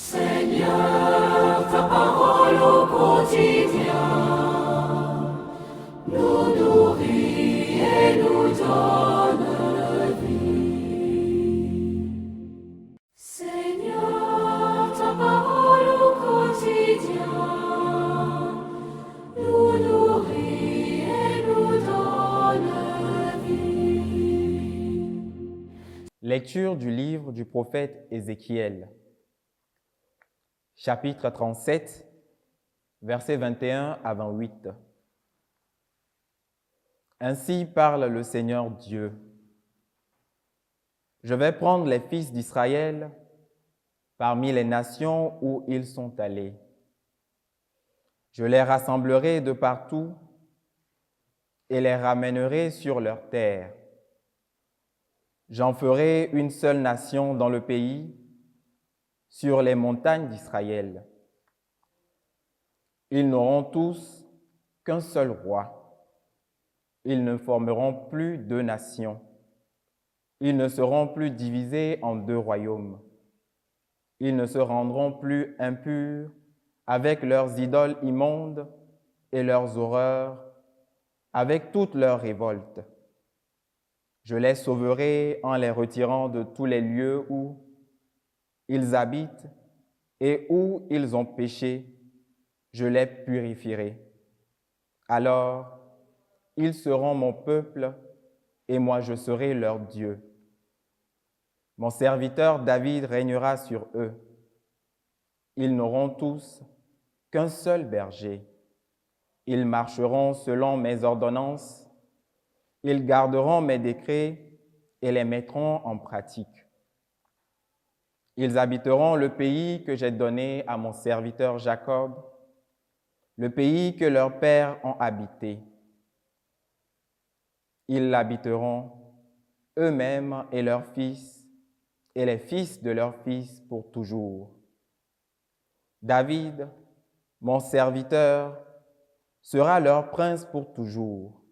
Seigneur, ta parole au quotidien nous nourrit et nous donne vie. Seigneur, ta parole au quotidien nous nourrit et nous donne vie. Lecture du livre du prophète Ézéchiel. Chapitre 37, versets 21 à 28. Ainsi parle le Seigneur Dieu. Je vais prendre les fils d'Israël parmi les nations où ils sont allés. Je les rassemblerai de partout et les ramènerai sur leur terre. J'en ferai une seule nation dans le pays, sur les montagnes d'Israël. Ils n'auront tous qu'un seul roi. Ils ne formeront plus deux nations. Ils ne seront plus divisés en deux royaumes. Ils ne se rendront plus impurs avec leurs idoles immondes et leurs horreurs, avec toutes leurs révoltes. Je les sauverai en les retirant de tous les lieux où ils habitent et où ils ont péché, je les purifierai. Alors, ils seront mon peuple et moi je serai leur Dieu. Mon serviteur David régnera sur eux. Ils n'auront tous qu'un seul berger. Ils marcheront selon mes ordonnances. Ils garderont mes décrets et les mettront en pratique. Ils habiteront le pays que j'ai donné à mon serviteur Jacob, le pays que leurs pères ont habité. Ils l'habiteront eux-mêmes et leurs fils, et les fils de leurs fils pour toujours. David, mon serviteur, sera leur prince pour toujours.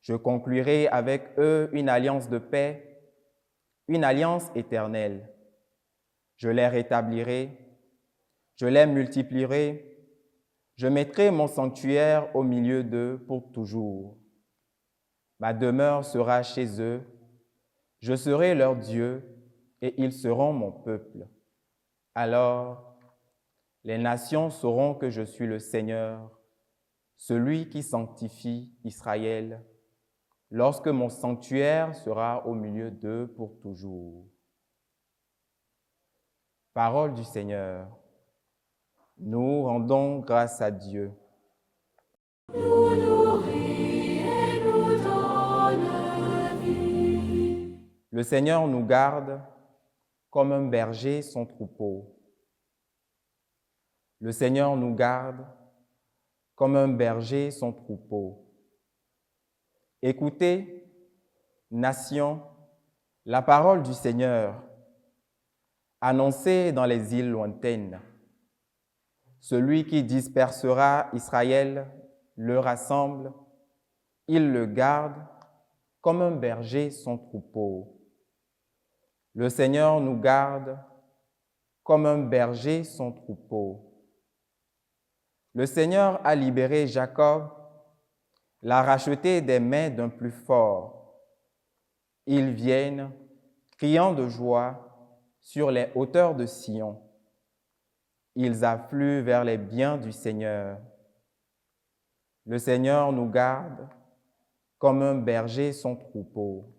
Je conclurai avec eux une alliance de paix, une alliance éternelle. Je les rétablirai, je les multiplierai, je mettrai mon sanctuaire au milieu d'eux pour toujours. Ma demeure sera chez eux, je serai leur Dieu et ils seront mon peuple. Alors, les nations sauront que je suis le Seigneur, celui qui sanctifie Israël, lorsque mon sanctuaire sera au milieu d'eux pour toujours. Parole du Seigneur. Nous rendons grâce à Dieu. Nous nourrit et nous donne vie. Le Seigneur nous garde comme un berger son troupeau. Le Seigneur nous garde comme un berger son troupeau. Écoutez, nation, la parole du Seigneur, annoncée dans les îles lointaines. Celui qui dispersera Israël le rassemble, il le garde comme un berger son troupeau. Le Seigneur nous garde comme un berger son troupeau. Le Seigneur a libéré Jacob, l'a racheté des mains d'un plus fort. Ils viennent, criant de joie, sur les hauteurs de Sion. Ils affluent vers les biens du Seigneur. Le Seigneur nous garde comme un berger son troupeau.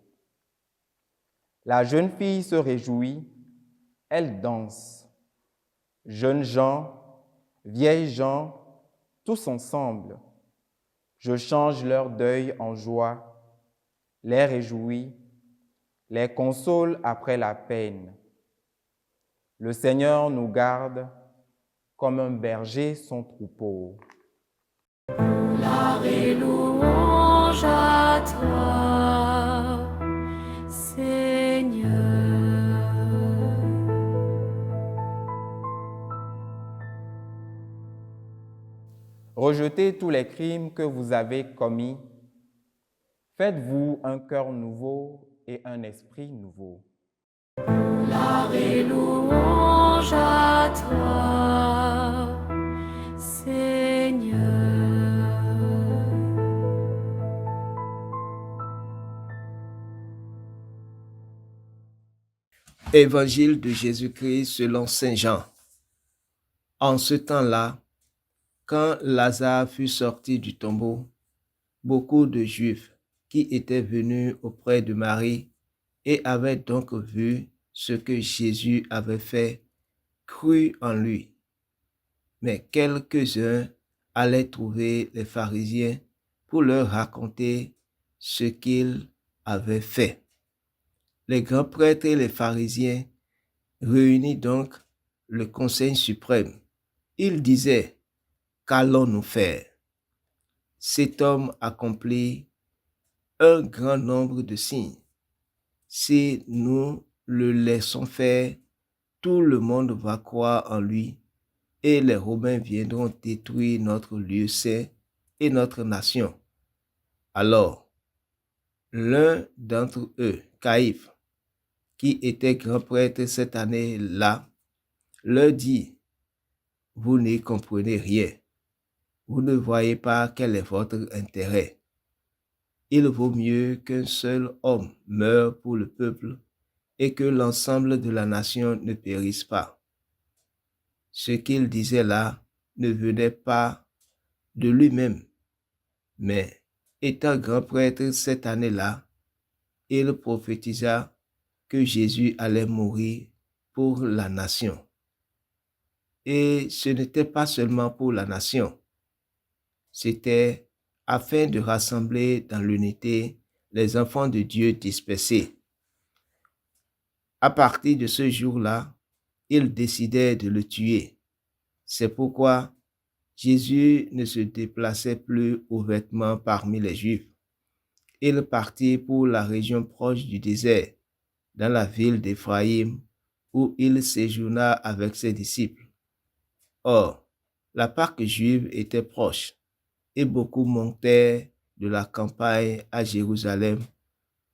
La jeune fille se réjouit, elle danse. Jeunes gens, vieilles gens, tous ensemble. Je change leur deuil en joie, les réjouis, les console après la peine. Le Seigneur nous garde comme un berger son troupeau. Gloire et louange à toi, Seigneur. Rejetez tous les crimes que vous avez commis. Faites-vous un cœur nouveau et un esprit nouveau. Gloire et louange à Évangile de Jésus-Christ selon Saint Jean. En ce temps-là, quand Lazare fut sorti du tombeau, beaucoup de Juifs qui étaient venus auprès de Marie et avaient donc vu ce que Jésus avait fait, crurent en lui. Mais quelques-uns allaient trouver les pharisiens pour leur raconter ce qu'il avait fait. Les grands prêtres et les pharisiens réunit donc le Conseil suprême. Ils disaient, qu'allons-nous faire? Cet homme accomplit un grand nombre de signes. Si nous le laissons faire, tout le monde va croire en lui et les Romains viendront détruire notre lieu saint et notre nation. Alors, l'un d'entre eux, Caïphe, qui était grand prêtre cette année-là, leur dit, vous n'y comprenez rien. Vous ne voyez pas quel est votre intérêt. Il vaut mieux qu'un seul homme meure pour le peuple et que l'ensemble de la nation ne périsse pas. Ce qu'il disait là ne venait pas de lui-même, mais étant grand prêtre cette année-là, il prophétisa que Jésus allait mourir pour la nation. Et ce n'était pas seulement pour la nation. C'était afin de rassembler dans l'unité les enfants de Dieu dispersés. À partir de ce jour-là, ils décidaient de le tuer. C'est pourquoi Jésus ne se déplaçait plus ouvertement parmi les Juifs. Il partit pour la région proche du désert, dans la ville d'Éphraïm, où il séjourna avec ses disciples. Or, la Pâque juive était proche, et beaucoup montaient de la campagne à Jérusalem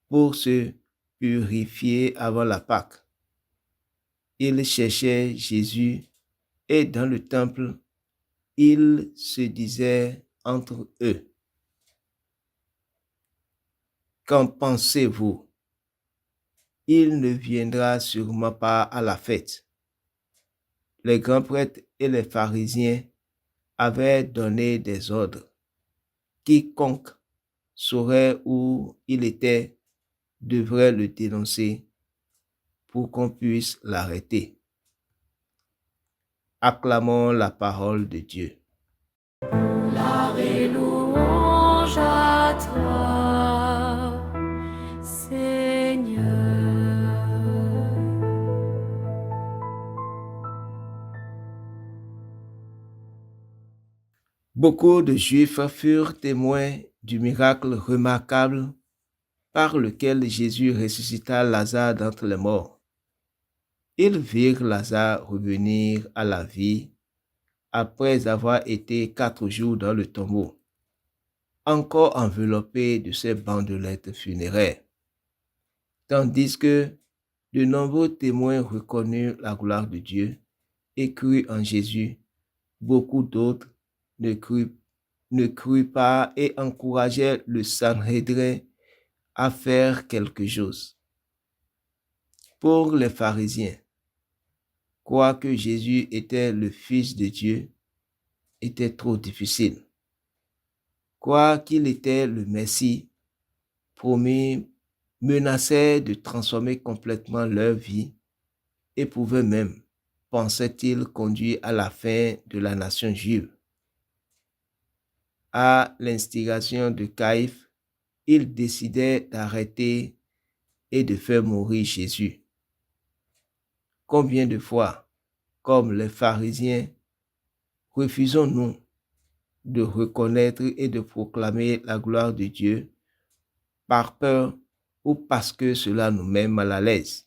pour se purifier avant la Pâque. Ils cherchaient Jésus et dans le temple, ils se disaient entre eux, qu'en pensez-vous? Il ne viendra sûrement pas à la fête. Les grands prêtres et les pharisiens avaient donné des ordres. Quiconque saurait où il était devrait le dénoncer pour qu'on puisse l'arrêter. Acclamons la parole de Dieu. Gloire et louange à toi, Seigneur. Beaucoup de Juifs furent témoins du miracle remarquable par lequel Jésus ressuscita Lazare d'entre les morts. Ils virent Lazare revenir à la vie après avoir été 4 jours dans le tombeau, encore enveloppé de ses bandelettes funéraires. Tandis que de nombreux témoins reconnurent la gloire de Dieu et crurent en Jésus, beaucoup d'autres ne crurent pas et encourageaient le Sanhédrin à faire quelque chose. Pour les pharisiens, croire que Jésus était le Fils de Dieu était trop difficile. Croire qu'il était le Messie promis menaçait de transformer complètement leur vie et pouvait même, pensait-il, conduire à la fin de la nation juive. À l'instigation de Caïphe, il décidait d'arrêter et de faire mourir Jésus. Combien de fois, comme les pharisiens, refusons-nous de reconnaître et de proclamer la gloire de Dieu par peur ou parce que cela nous met mal à l'aise?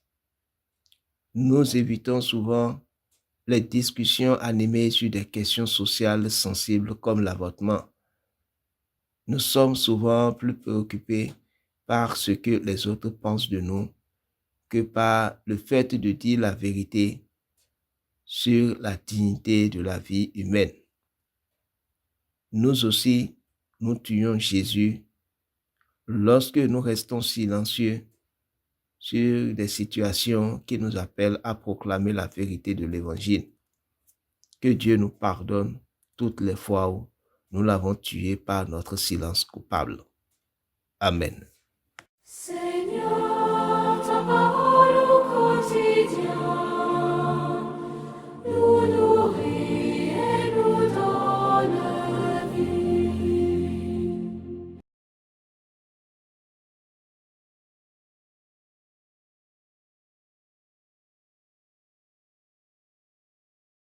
Nous évitons souvent les discussions animées sur des questions sociales sensibles comme l'avortement. Nous sommes souvent plus préoccupés par ce que les autres pensent de nous que par le fait de dire la vérité sur la dignité de la vie humaine. Nous aussi, nous tuons Jésus lorsque nous restons silencieux sur des situations qui nous appellent à proclamer la vérité de l'Évangile. Que Dieu nous pardonne toutes les fois où nous l'avons tué par notre silence coupable. Amen. Seigneur, ta parole